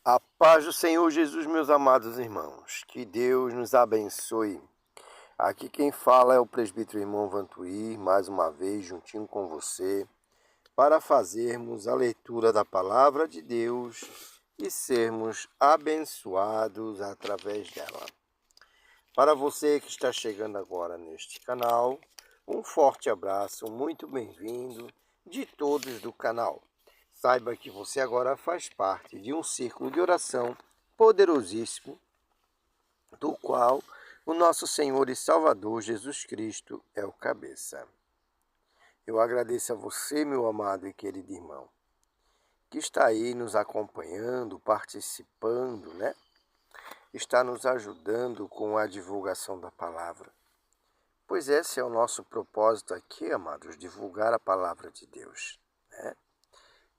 A paz do Senhor Jesus, meus amados irmãos. Que Deus nos abençoe. Aqui quem fala é o presbítero irmão Vantuir, mais uma vez juntinho com você, para fazermos a leitura da palavra de Deus e sermos abençoados através dela. Para você que está chegando agora neste canal, um forte abraço, muito bem-vindo de todos do canal. Saiba que você agora faz parte de um círculo de oração poderosíssimo, do qual o nosso Senhor e Salvador Jesus Cristo é o cabeça. Eu agradeço a você, meu amado e querido irmão, que está aí nos acompanhando, participando, Está nos ajudando com a divulgação da palavra. Pois esse é o nosso propósito aqui, amados, divulgar a palavra de Deus,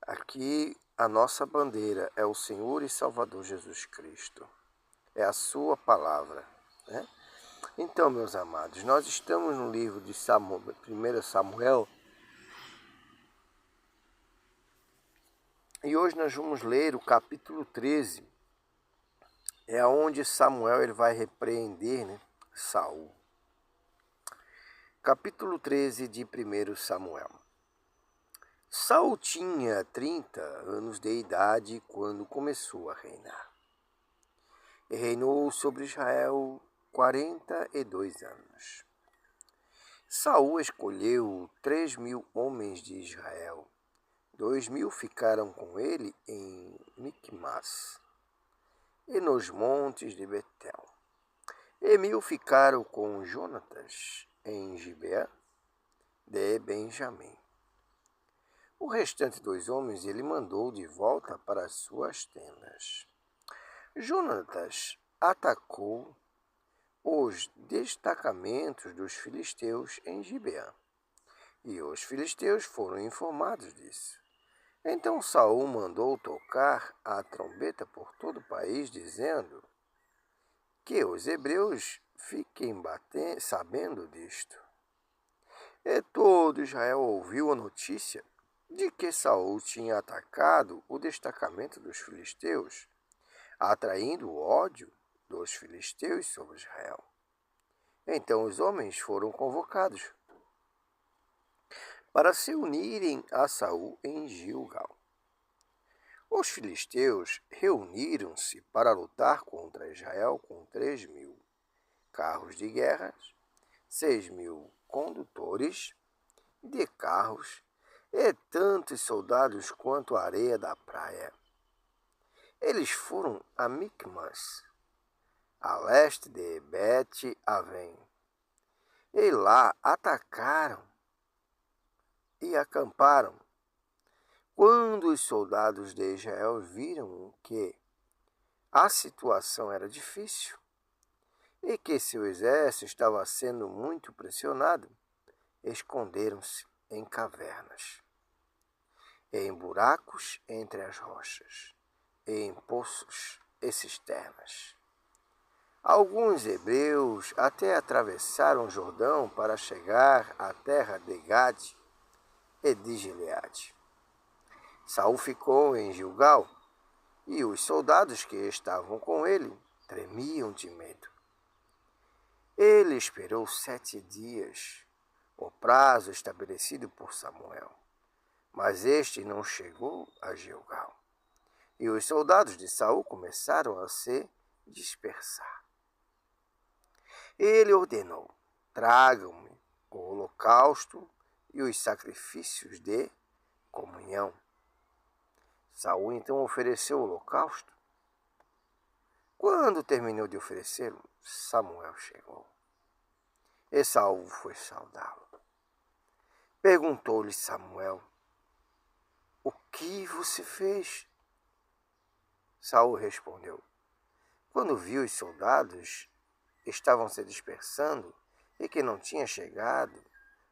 Aqui a nossa bandeira é o Senhor e Salvador Jesus Cristo. É a sua palavra, Então, meus amados, nós estamos no livro de Samuel, 1 Samuel, e hoje nós vamos ler o capítulo 13. É onde Samuel ele vai repreender, Saul. Capítulo 13 de 1 Samuel. Saul tinha 30 anos de idade quando começou a reinar. E reinou sobre Israel 42 anos. Saul escolheu 3.000 homens de Israel. 2.000 ficaram com ele em Micmas e nos montes de Betel. E 1.000 ficaram com Jonatas em Gibeá de Benjamim. O restante dos homens ele mandou de volta para as suas tendas. Jonatas atacou os destacamentos dos filisteus em Gibeá, e os filisteus foram informados disso. Então Saul mandou tocar a trombeta por todo o país, dizendo que os hebreus fiquem sabendo disto. E todo Israel ouviu a notícia de que Saul tinha atacado o destacamento dos filisteus, atraindo o ódio dos filisteus sobre Israel. Então os homens foram convocados para se unirem a Saul em Gilgal. Os filisteus reuniram-se para lutar contra Israel com 3.000 carros de guerra, 6.000 condutores de carros e tantos soldados quanto a areia da praia. Eles foram a Micmas, a leste de Bet-Aven, e lá atacaram e acamparam. Quando os soldados de Israel viram que a situação era difícil e que seu exército estava sendo muito pressionado, esconderam-se em cavernas, em buracos entre as rochas, em poços e cisternas. Alguns hebreus até atravessaram o Jordão para chegar à terra de Gade e de Gileade. Saul ficou em Gilgal, e os soldados que estavam com ele tremiam de medo. Ele esperou 7 dias, o prazo estabelecido por Samuel, mas este não chegou a Gilgal. E os soldados de Saul começaram a se dispersar. Ele ordenou: tragam-me o holocausto e os sacrifícios de comunhão. Saul então ofereceu o holocausto. Quando terminou de oferecê-lo, Samuel chegou. E Saul foi saudá-lo. Perguntou-lhe Samuel: o que você fez? Saul respondeu: quando vi os soldados estavam se dispersando e que não tinha chegado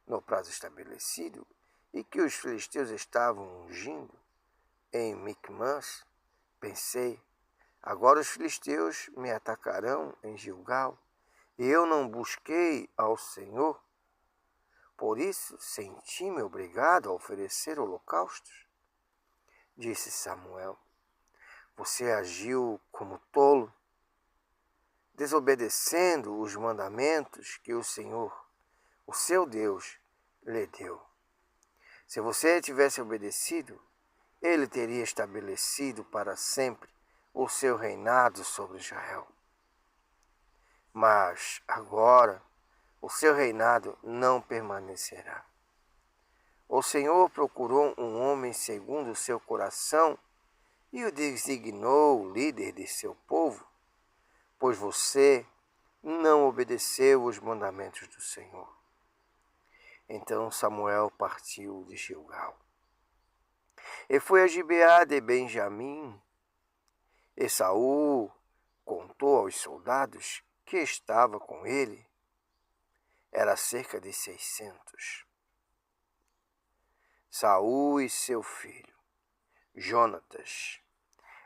no prazo estabelecido e que os filisteus estavam ungindo em Micmas, pensei: agora os filisteus me atacarão em Gilgal, e eu não busquei ao Senhor. Por isso senti-me obrigado a oferecer holocaustos. Disse Samuel: Você agiu como tolo, desobedecendo os mandamentos que o Senhor, o seu Deus, lhe deu. Se você tivesse obedecido, ele teria estabelecido para sempre o seu reinado sobre Israel. Mas agora o seu reinado não permanecerá. O Senhor procurou um homem segundo o seu coração e o designou líder de seu povo, pois você não obedeceu os mandamentos do Senhor. Então Samuel partiu de Gilgal e foi a Gibeá de Benjamim. E Saul contou aos soldados que estava com ele, era cerca de 600. Saul e seu filho, Jonatas,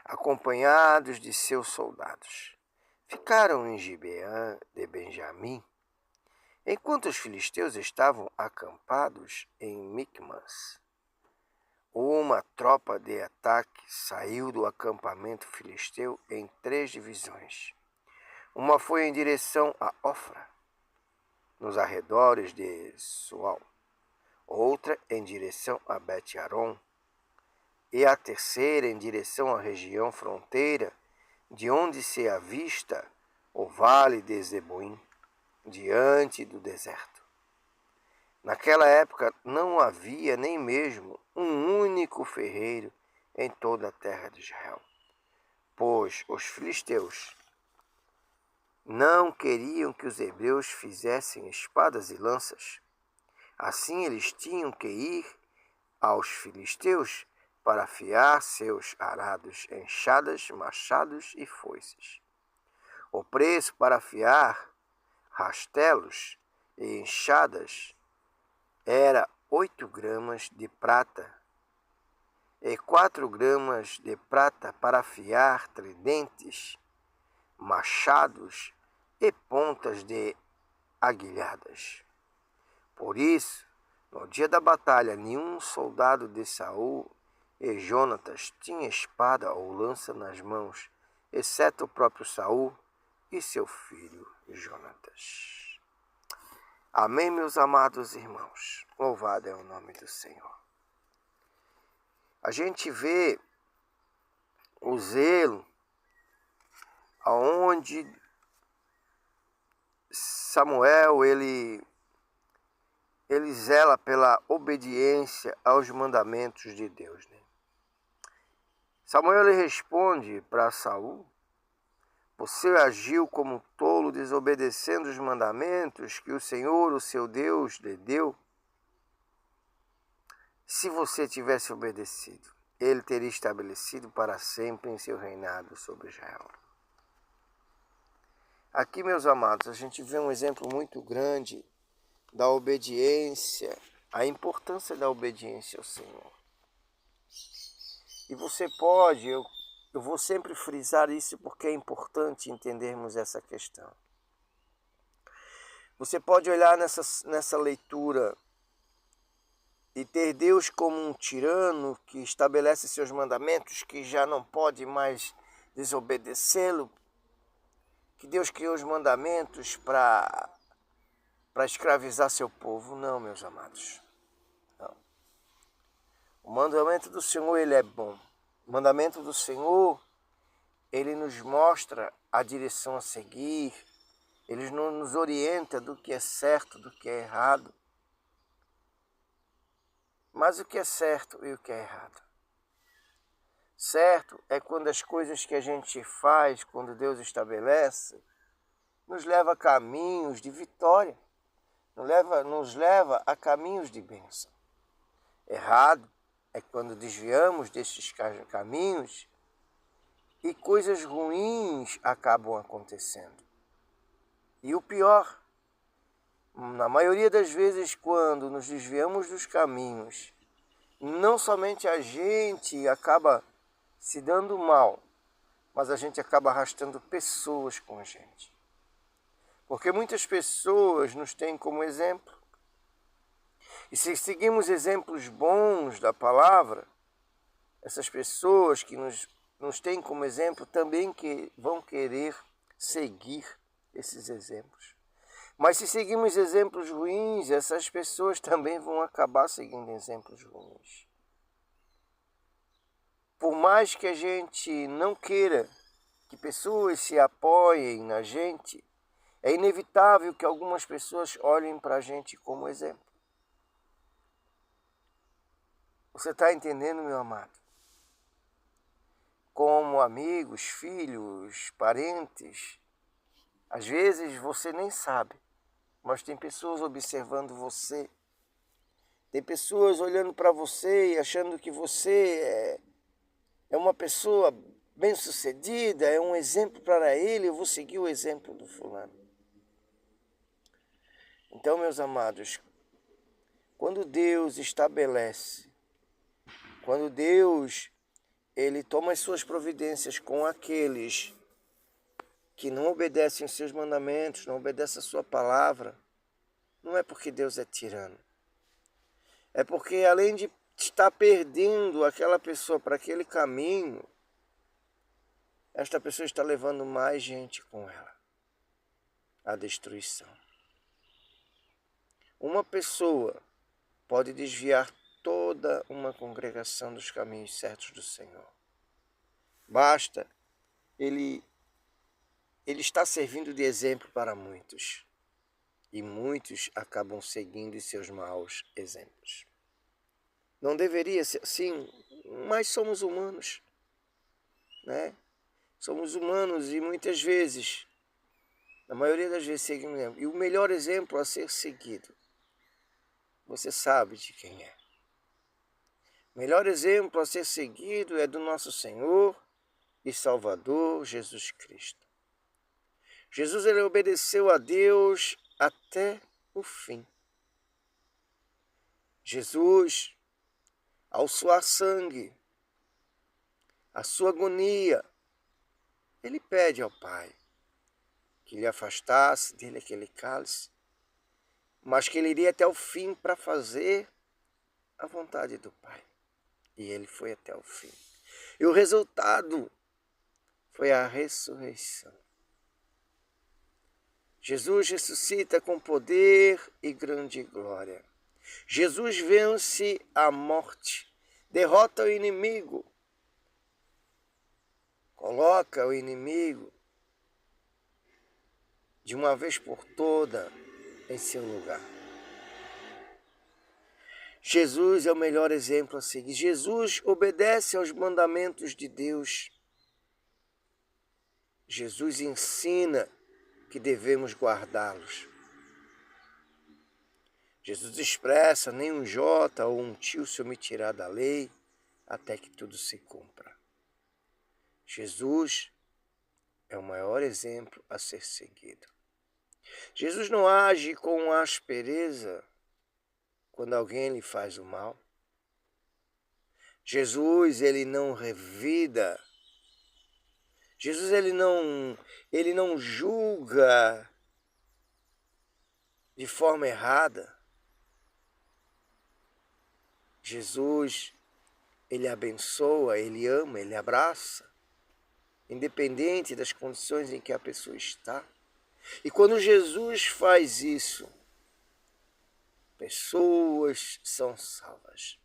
acompanhados de seus soldados, ficaram em Gibeá de Benjamim, enquanto os filisteus estavam acampados em Micmas. Uma tropa de ataque saiu do acampamento filisteu em 3 divisões. Uma foi em direção a Ofra, nos arredores de Sual, outra em direção a Bet-Aron, e a terceira em direção à região fronteira, de onde se avista o vale de Zeboim, diante do deserto. Naquela época não havia nem mesmo um único ferreiro em toda a terra de Israel, pois os filisteus não queriam que os hebreus fizessem espadas e lanças. Assim eles tinham que ir aos filisteus para afiar seus arados, enxadas, machados e foices. O preço para afiar rastelos e enxadas era 8 gramas de prata e 4 gramas de prata para afiar tridentes, machados e pontas de aguilhadas. Por isso, no dia da batalha, nenhum soldado de Saul e Jonatas tinha espada ou lança nas mãos, exceto o próprio Saul e seu filho Jonatas. Amém, meus amados irmãos. Louvado é o nome do Senhor. A gente vê o zelo aonde Samuel ele zela pela obediência aos mandamentos de Deus, né? Samuel ele responde para Saul: você agiu como tolo, desobedecendo os mandamentos que o Senhor, o seu Deus, lhe deu. Se você tivesse obedecido, ele teria estabelecido para sempre em seu reinado sobre Israel. Aqui, meus amados, a gente vê um exemplo muito grande da obediência, a importância da obediência ao Senhor. E você pode, eu vou sempre frisar isso porque é importante entendermos essa questão. Você pode olhar nessa leitura e ter Deus como um tirano que estabelece seus mandamentos, que já não pode mais desobedecê-lo, que Deus criou os mandamentos para escravizar seu povo. Não, meus amados. Não. O mandamento do Senhor, ele é bom. O mandamento do Senhor, ele nos mostra a direção a seguir, ele nos orienta do que é certo, do que é errado. Mas o que é certo e o que é errado? Certo é quando as coisas que a gente faz, quando Deus estabelece, nos leva a caminhos de vitória, nos leva a caminhos de bênção. Errado é quando desviamos desses caminhos e coisas ruins acabam acontecendo. E o pior, na maioria das vezes, quando nos desviamos dos caminhos, não somente a gente acaba se dando mal, mas a gente acaba arrastando pessoas com a gente. Porque muitas pessoas nos têm como exemplo. E se seguimos exemplos bons da palavra, essas pessoas que nos nos têm como exemplo também que vão querer seguir esses exemplos. Mas se seguimos exemplos ruins, essas pessoas também vão acabar seguindo exemplos ruins. Por mais que a gente não queira que pessoas se apoiem na gente, é inevitável que algumas pessoas olhem para a gente como exemplo. Você está entendendo, meu amado? Como amigos, filhos, parentes, às vezes você nem sabe, mas tem pessoas observando você. Tem pessoas olhando para você e achando que você é uma pessoa bem-sucedida, é um exemplo para ele, eu vou seguir o exemplo do fulano. Então, meus amados, quando Deus estabelece, quando Deus ele toma as suas providências com aqueles que não obedecem os seus mandamentos, não obedecem a sua palavra, não é porque Deus é tirano. É porque além de estar perdendo aquela pessoa para aquele caminho, esta pessoa está levando mais gente com ela à destruição. Uma pessoa pode desviar toda uma congregação dos caminhos certos do Senhor. Basta ele está servindo de exemplo para muitos. E muitos acabam seguindo seus maus exemplos. Não deveria ser assim, mas somos humanos, né? Somos humanos e muitas vezes, na maioria das vezes, seguimos. E o melhor exemplo a ser seguido, você sabe de quem é. O melhor exemplo a ser seguido é do nosso Senhor e Salvador Jesus Cristo. Jesus ele obedeceu a Deus até o fim. Jesus, ao suar sangue, a sua agonia, ele pede ao Pai que lhe afastasse dele aquele cálice, mas que ele iria até o fim para fazer a vontade do Pai. E ele foi até o fim. E o resultado foi a ressurreição. Jesus ressuscita com poder e grande glória. Jesus vence a morte, derrota o inimigo, coloca o inimigo de uma vez por toda em seu lugar. Jesus é o melhor exemplo a seguir. Jesus obedece aos mandamentos de Deus. Jesus ensina que devemos guardá-los. Jesus expressa: nem um jota ou um tio se omitirá da lei, até que tudo se cumpra. Jesus é o maior exemplo a ser seguido. Jesus não age com aspereza quando alguém lhe faz o mal. Jesus, ele não revida. Jesus, ele não julga de forma errada. Jesus, ele abençoa, ele ama, ele abraça, independente das condições em que a pessoa está. E quando Jesus faz isso, pessoas são salvas.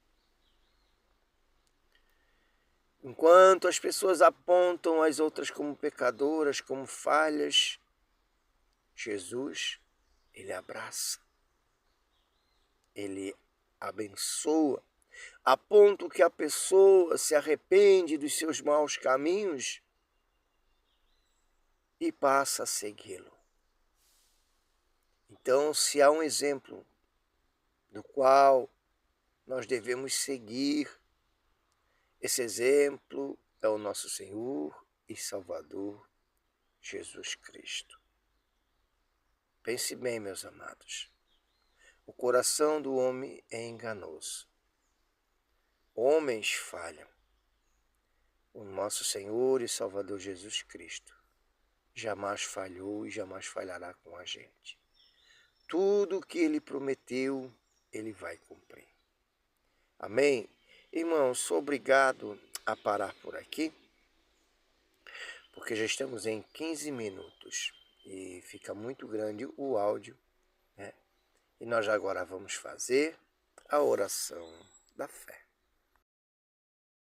Enquanto as pessoas apontam as outras como pecadoras, como falhas, Jesus, ele abraça, ele abençoa, a ponto que a pessoa se arrepende dos seus maus caminhos e passa a segui-lo. Então, se há um exemplo do qual nós devemos seguir, esse exemplo é o nosso Senhor e Salvador, Jesus Cristo. Pense bem, meus amados. O coração do homem é enganoso. Homens falham. O nosso Senhor e Salvador Jesus Cristo jamais falhou e jamais falhará com a gente. Tudo o que ele prometeu, ele vai cumprir. Amém? Irmãos, sou obrigado a parar por aqui. porque já estamos em 15 minutos e fica muito grande o áudio, né? E nós agora vamos fazer a oração da fé.